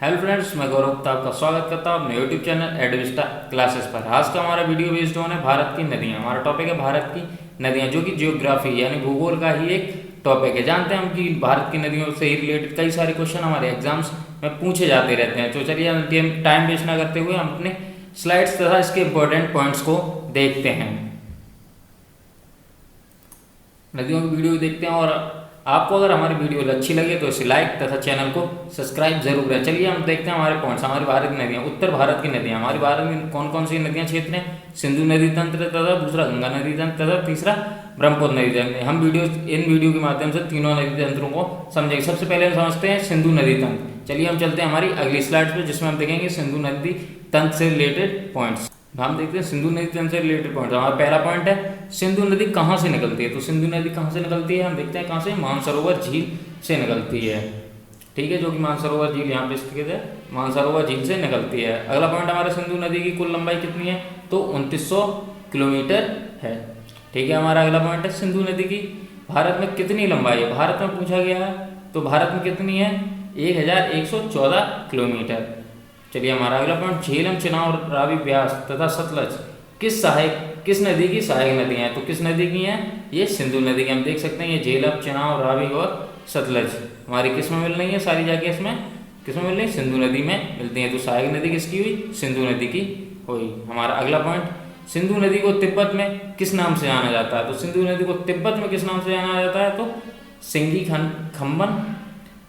Hello friends, मैं गौरव गुप्ता आपका स्वागत करता हूँ अपने यूट्यूब चैनल एडविस्टा क्लासेस पर। आज का हमारा वीडियो बेस्ड ऑन है भारत की नदियाँ। हमारा टॉपिक है भारत की नदियाँ, जो कि जियोग्राफी यानी भूगोल का ही एक टॉपिक है। जानते हैं हम कि भारत की नदियों से ही रिलेटेड कई सारे क्वेश्चन हमारे एग्जाम्स में पूछे जाते रहते हैं। तो चलिए हम टाइम वेस्ट ना करते हुए हम अपने स्लाइड्स तथा इसके इंपॉर्टेंट पॉइंट्स को देखते हैं। नदियों की वीडियो देखते हैं, और आपको अगर हमारी वीडियो अच्छी लगे तो इसे लाइक तथा चैनल को सब्सक्राइब जरूर करें। चलिए हम देखते हैं हमारे पॉइंट्स। हमारी भारत की नदियाँ, उत्तर भारत की नदियाँ। हमारे भारत में कौन कौन सी नदियाँ क्षेत्र हैं? सिंधु नदी तंत्र तथा दूसरा गंगा नदी तंत्र तथा तीसरा ब्रह्मपुत्र नदी तंत्र। हम इन वीडियो के माध्यम से तीनों नदी तंत्रों को समझेंगे। सबसे पहले हम समझते हैं सिंधु नदी तंत्र। चलिए हम चलते हैं हमारी अगली स्लाइड पर, जिसमें हम देखेंगे सिंधु नदी तंत्र से रिलेटेड पॉइंट्स। हम देखते हैं सिंधु नदी तंत्र से रिलेटेड पॉइंट। हमारा पहला पॉइंट है सिंधु नदी कहाँ से निकलती है। तो सिंधु नदी कहाँ से निकलती है, हम देखते हैं कहाँ से, मानसरोवर झील से निकलती है। ठीक है, जो कि मानसरोवर झील यहाँ पे स्थित है, मानसरोवर झील से निकलती है। अगला पॉइंट हमारा, सिंधु नदी की कुल लंबाई कितनी है? तो 2900 किलोमीटर है। ठीक है, हमारा अगला पॉइंट है सिंधु नदी की भारत में कितनी लंबाई है। भारत में पूछा गया है, तो भारत में कितनी है? 1114 किलोमीटर। चलिए हमारा अगला पॉइंट, झेलम, चिनाब, रावी, ब्यास तथा सतलज किस नदी की सहायक नदियाँ हैं। तो किस नदी की हैं? ये सिंधु नदी की। हम देख सकते हैं ये झेलम, चिनाब, रावी और सतलज हमारी किस में मिल रही है? सारी जाके इसमें किस में मिल रही है? सिंधु नदी में मिलती हैं। तो सहायक नदी किसकी हुई? सिंधु नदी की हुई। हमारा अगला पॉइंट, सिंधु नदी को तिब्बत में किस नाम से जाना जाता है। तो सिंधु नदी को तिब्बत में किस नाम से जाना जाता है? तो सिंगी खम्बन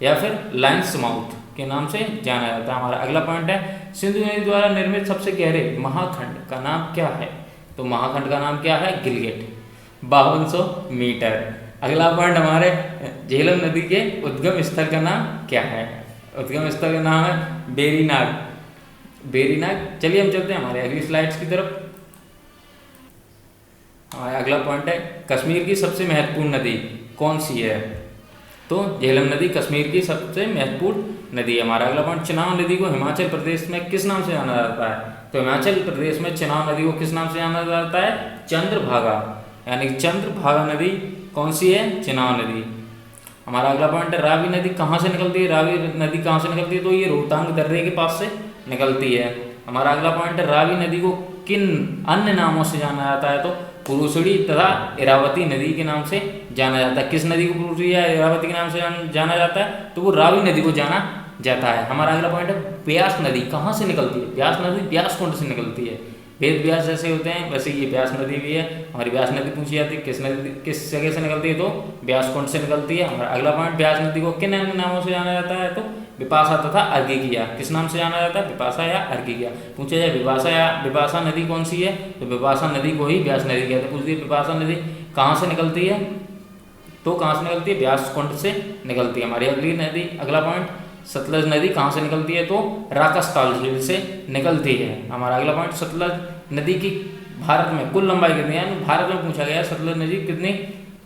या फिर लाइन्स माउथ के नाम से जाना जाता है। हमारा अगला पॉइंट है, सिंधु नदी द्वारा निर्मित सबसे गहरे महाखंड का नाम क्या है। तो महाखंड का नाम क्या है? गिलगिट, 5200 मीटर। अगला पॉइंट हमारे, झेलम नदी के उद्गम स्थल का नाम क्या है। उद्गम स्थल का नाम है बेरीनाग। चलिए हम चलते हैं हमारे अगली स्लाइड्स की तरफ। हमारा अगला पॉइंट है, कश्मीर की सबसे महत्वपूर्ण नदी कौन सी है। तो झेलम नदी कश्मीर की सबसे महत्वपूर्ण नदी है। हमारा अगला पॉइंट, चिनाब नदी को हिमाचल प्रदेश में किस नाम से जाना जाता है। तो हिमाचल प्रदेश में चिनाब नदी को किस नाम से जाना जाता है? चंद्रभागा, यानी चंद्रभागा नदी कौन सी है? चिनाब नदी। हमारा अगला पॉइंट है, रावी नदी कहाँ से निकलती है। रावी नदी कहाँ से निकलती है? तो ये रोहतांग दर्रे के पास से निकलती है। हमारा अगला पॉइंट है, रावी नदी को किन अन्य नामों से जाना जाता है। तो पुरुषड़ी तथा इरावती नदी के नाम से जाना जाता है। किस नदी को पुरुषड़ी या इरावती के नाम से जाना जाता है? तो वो रावी नदी को जाना जाता है। हमारा अगला पॉइंट है, ब्यास नदी कहाँ से निकलती है। ब्यास नदी ब्यास कुंड से निकलती है। वेद व्यास जैसे होते हैं वैसे ये ब्यास नदी भी है। हमारी ब्यास नदी पूछी जाती है, किस जगह से निकलती है। तो ब्यास कुंड से निकलती है। हमारा अगला पॉइंट, ब्यास नदी को किन अन्य नामों से जाना जाता है। तो विपाशा तथा अर्घिगिया। किस नाम से जाना जाता है? विपाशा या अर्घिगिया। पूछा जाए विपाशा नदी कौन सी है, तो विपाशा नदी को ही ब्यास नदी कहते हैं। पूछ दिए विपाशा नदी कहाँ से निकलती है, तो कहाँ से निकलती है? ब्यास कुंड से निकलती है। हमारी अगली नदी, अगला पॉइंट, सतलज नदी कहाँ से निकलती है। तो राकसताल झील से निकलती है। हमारा अगला पॉइंट, सतलज नदी की भारत में कुल लंबाई कितनी है। भारत में पूछा गया सतलज नदी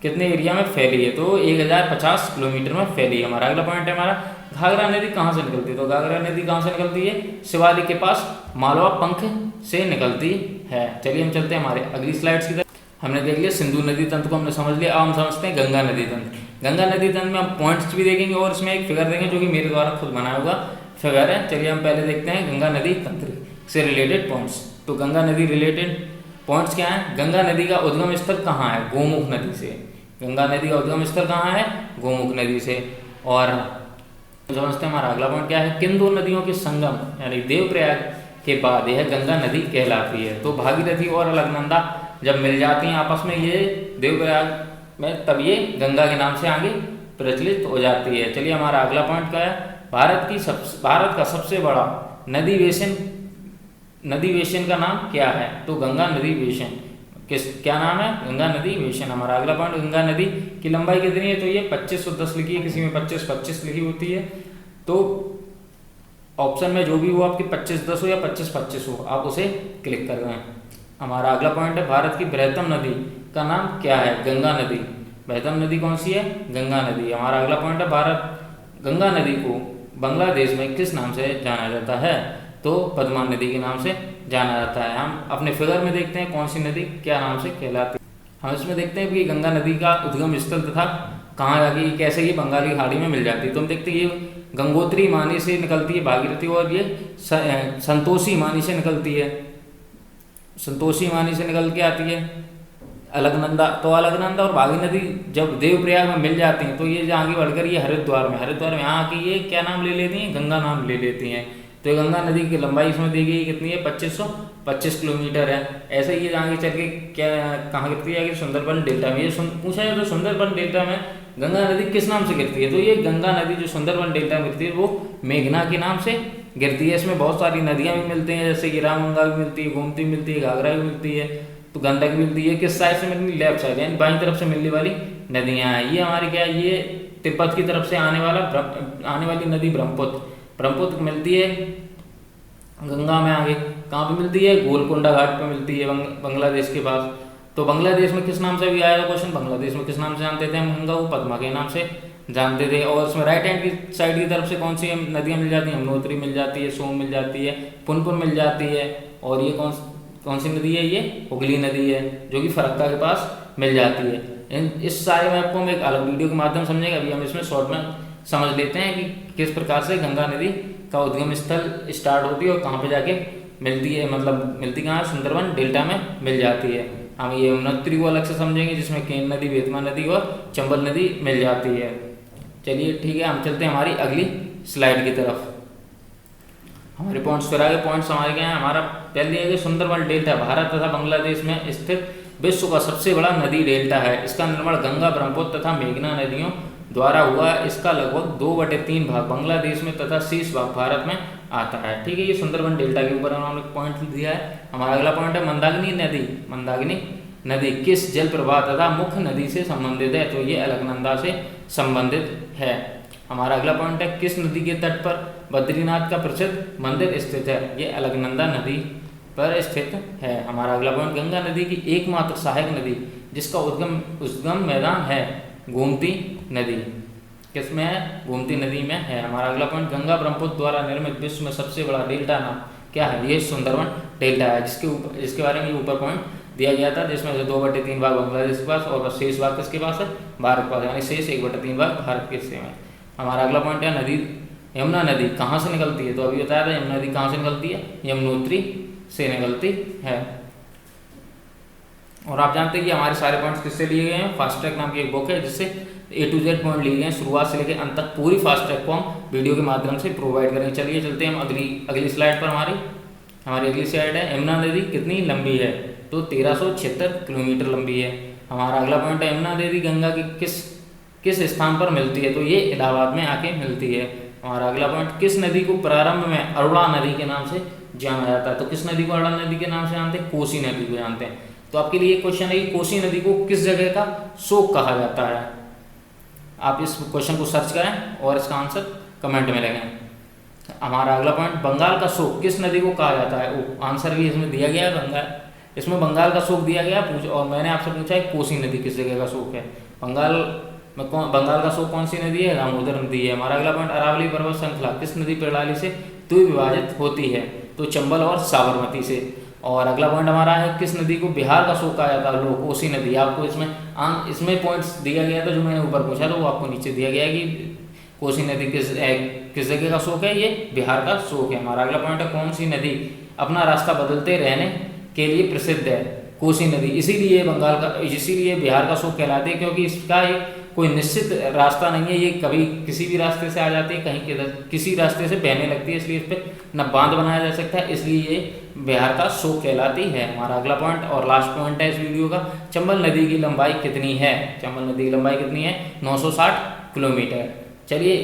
कितने एरिया में फैली है। तो 1050 किलोमीटर में फैली है। हमारा अगला पॉइंट है, हमारा घाघरा नदी कहाँ से निकलती है। तो घाघरा नदी कहाँ से निकलती है? शिवालिक के पास मालवा पंख से निकलती है। चलिए हम चलते हैं हमारे अगली स्लाइड्स की तरफ। हमने देख लिया सिंधु नदी तंत्र को, हमने समझ लिया। अब हम समझते हैं गंगा नदी तंत्र। गंगा नदी तंत्र में हम पॉइंट्स भी देखेंगे और इसमें एक फिगर देखेंगे जो कि मेरे द्वारा खुद बनाया हुआ फिगर है। चलिए हम पहले देखते हैं गंगा नदी तंत्र से रिलेटेड पॉइंट्स। तो गंगा नदी रिलेटेड पॉइंट्स क्या है? गंगा नदी का उद्गम स्थल कहाँ है? गोमुख नदी से। गंगा नदी का उद्गम स्थल कहाँ है? गोमुख नदी से। और समझते हैं हमारा अगला पॉइंट क्या है, किन दो नदियों के संगम यानी देवप्रयाग के बाद यह गंगा नदी कहलाती है। तो भागीरथी और अलकनंदा जब मिल जाती हैं आपस में ये देवप्रयाग में, तब ये गंगा के नाम से आगे प्रचलित हो जाती है। चलिए हमारा अगला पॉइंट क्या है, भारत का सबसे बड़ा नदी बेसिन का नाम क्या है। तो गंगा नदी बेसिन क्या नाम है? गंगा नदी बेसिन। हमारा अगला पॉइंट, गंगा नदी की लंबाई कितनी है। तो ये 2510 लिखी है, किसी में 2525 लिखी होती है। तो ऑप्शन में जो भी हो आपकी 2510 हो या 2525 हो, आप उसे क्लिक कर दें। हमारा अगला पॉइंट है, भारत की बृहत्तम नदी का नाम क्या है। गंगा नदी। बृहत्तम नदी कौन सी है? गंगा नदी। हमारा अगला पॉइंट है, गंगा नदी को बांग्लादेश में किस नाम से जाना जाता है। तो पद्मा नदी के नाम से जाना जाता है। हम अपने फिगर में देखते हैं कौन सी नदी क्या नाम से कहलाती है। हम इसमें देखते हैं कि गंगा नदी का उद्गम स्थल तथा कहाँ जाके कैसे ये बंगाली खाड़ी में मिल जाती है। तो हम देखते हैं ये गंगोत्री मानी से निकलती है भागीरथी, और ये संतोषी मानी से निकलती है, संतोषी मानी से निकल के आती है अलकनंदा। तो अलकनंदा और भागीरथी जब देवप्रयाग में मिल जाती हैं तो ये आगे बढ़कर ये हरिद्वार में यहाँ आके ये क्या नाम ले लेती हैं, गंगा नाम ले लेती हैं। तो ये गंगा नदी की लंबाई इसमें दी गई कितनी है, 2525 किलोमीटर है। ऐसे ही ये आगे चल के क्या कहाँ गिरती है कि सुंदरबन डेल्टा में। ये पूछा है तो सुंदरबन डेल्टा में गंगा नदी किस नाम से गिरती है, तो ये गंगा नदी जो सुंदरबन डेल्टा में गिरती है वो मेघना के नाम से गिरती है। इसमें बहुत सारी नदियाँ भी मिलती हैं, जैसे कि रामगंगा भी मिलती है, गोमती मिलती है, घाघरा भी मिलती है, तो गंडक मिलती है। किस साइड से मिलती है, लेफ्ट साइड, यानी बाईं तरफ से मिलने वाली नदियाँ हैं। ये हमारी क्या है, ये तिब्बत की तरफ से आने वाली नदी ब्रह्मपुत्र मिलती है गंगा में। आगे कहाँ पे मिलती है, गोलकोंडा घाट पे मिलती है बांग्लादेश के पास। तो बांग्लादेश में किस नाम से भी आया था क्वेश्चन, बांग्लादेश में किस नाम से जानते थे हम गंगा को, पद्मा के नाम से जानते थे। और इसमें राइट हैंड की साइड की तरफ से कौन सी नदियाँ मिल जाती हैं, यमुनोत्री मिल जाती है, सोम मिल जाती है, पुनपुन मिल जाती है, और ये कौन सी नदी है, ये हुगली नदी है जो कि फरक्का के पास मिल जाती है। इस सारे मैप को हम एक अलग वीडियो के माध्यम समझेंगे, अभी हम इसमें शॉर्ट में समझ लेते हैं कि किस प्रकार से गंगा नदी का उद्गम स्थल स्टार्ट होती है और कहाँ पे जाके मिलती है, मतलब मिलती कहाँ है, सुंदरबन डेल्टा में मिल जाती है। हम ये यमुनोत्री को अलग से समझेंगे जिसमें केन नदी, बेतवा नदी और चंबल नदी मिल जाती है। चलिए ठीक है, हम चलते हैं हमारी अगली स्लाइड की तरफ। हमारे पॉइंट्स फिर आगे पॉइंट्स हमारे क्या हैं, हमारा पहले है कि सुंदरबन डेल्टा भारत तथा बांग्लादेश में स्थित विश्व का सबसे बड़ा नदी डेल्टा है। इसका निर्माण गंगा, ब्रह्मपुत्र तथा मेघना नदियों द्वारा हुआ। इसका लगभग 2/3 भाग बांग्लादेश में तथा शेष भाग भारत में आता है। ठीक है, ये सुंदरबन डेल्टा के ऊपर हमने पॉइंट दिया है। हमारा अगला पॉइंट है मंदाकिनी नदी किस जल प्रवाह तथा मुख्य नदी से संबंधित है, तो ये अलकनंदा से संबंधित है। हमारा अगला पॉइंट है किस नदी के तट पर बद्रीनाथ का प्रसिद्ध मंदिर स्थित है, ये अलकनंदा नदी पर स्थित है। हमारा अगला पॉइंट गंगा नदी की एकमात्र सहायक नदी जिसका उद्गम मैदान है गोमती नदी, किसमें है, गोमती नदी में है। हमारा अगला पॉइंट गंगा ब्रह्मपुत्र द्वारा निर्मित विश्व में सबसे बड़ा डेल्टा नाम क्या है, ये सुंदरबन डेल्टा है, जिसके बारे में ऊपर पॉइंट दिया गया था, जिसमें से 2/3 भाग बांग्लादेश के पास और शेष भाग किसके पास है, भारत के पास, यानी शेष 1/3 भाग भारत के हिस्से में। हमारा अगला पॉइंट है यमुना नदी कहाँ से निकलती है, तो अभी बताया था यमुना नदी कहाँ से निकलती है, यमुनोत्री से निकलती है। और आप जानते हैं कि हमारे सारे पॉइंट्स किससे लिए गए हैं, फास्ट ट्रैक नाम की एक बुक है जिससे A to Z पॉइंट लिए गए हैं, शुरुआत से लेकर अंत तक पूरी फास्ट ट्रैक को हम वीडियो के माध्यम से प्रोवाइड करेंगे। चलिए चलते हैं हम अगली स्लाइड पर। हमारी अगली स्लाइड है यमुना नदी कितनी लंबी है, तो 1376 किलोमीटर लंबी है। हमारा अगला पॉइंट है यमुना नदी गंगा की किस स्थान पर मिलती है, तो ये इलाहाबाद में आके मिलती है। हमारा अगला पॉइंट किस नदी को प्रारंभ में अरुणा नदी के नाम से जाना जाता है, तो किस नदी को अरुणा नदी के नाम से जानते हैं, कोसी नदी को जानते हैं। तो आपके लिए क्वेश्चन है कि कोसी नदी को किस जगह का शोक कहा जाता है। आप इस क्वेश्चन को सर्च करें और इसका आंसर कमेंट में लिखें। हमारा अगला पॉइंट बंगाल का शोक किस नदी को कहा जाता है, आंसर भी इसमें दिया गया है, इसमें बंगाल का शोक दिया गया और मैंने आपसे पूछा है कोसी नदी किस जगह का शोक है। बंगाल का शोक कौन सी नदी है, दामोदर नदी है। हमारा अगला पॉइंट अरावली पर्वत श्रृंखला किस नदी प्रणाली से द्विविभाजित होती है, तो चंबल और साबरमती से। और अगला पॉइंट हमारा है किस नदी को बिहार का शोक कहा जाता है, कोसी नदी। आपको इसमें पॉइंट्स दिया गया था जो मैंने ऊपर पूछा था वो आपको नीचे दिया गया है कि कोसी नदी किस जगह का शोक है, ये बिहार का शोक है। हमारा अगला पॉइंट है कौन सी नदी अपना रास्ता बदलते रहने के लिए प्रसिद्ध है, कोसी नदी। इसीलिए बिहार का शोक कहलाती है क्योंकि इसका एक कोई निश्चित रास्ता नहीं है, ये कभी किसी भी रास्ते से आ जाती है, कहीं किधर किसी रास्ते से बहने लगती है, इसलिए इस पर न बांध बनाया जा सकता है, इसलिए ये बिहार का शोक कहलाती है। हमारा अगला पॉइंट और लास्ट पॉइंट है इस वीडियो का, चंबल नदी की लंबाई कितनी है, चंबल नदी की लंबाई कितनी है, 960 किलोमीटर। चलिए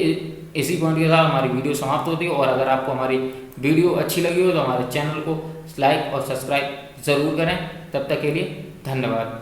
इसी पॉइंट के साथ हमारी वीडियो समाप्त होती है। और अगर आपको हमारी वीडियो अच्छी लगी हो तो हमारे चैनल को लाइक और सब्सक्राइब ज़रूर करें। तब तक के लिए धन्यवाद।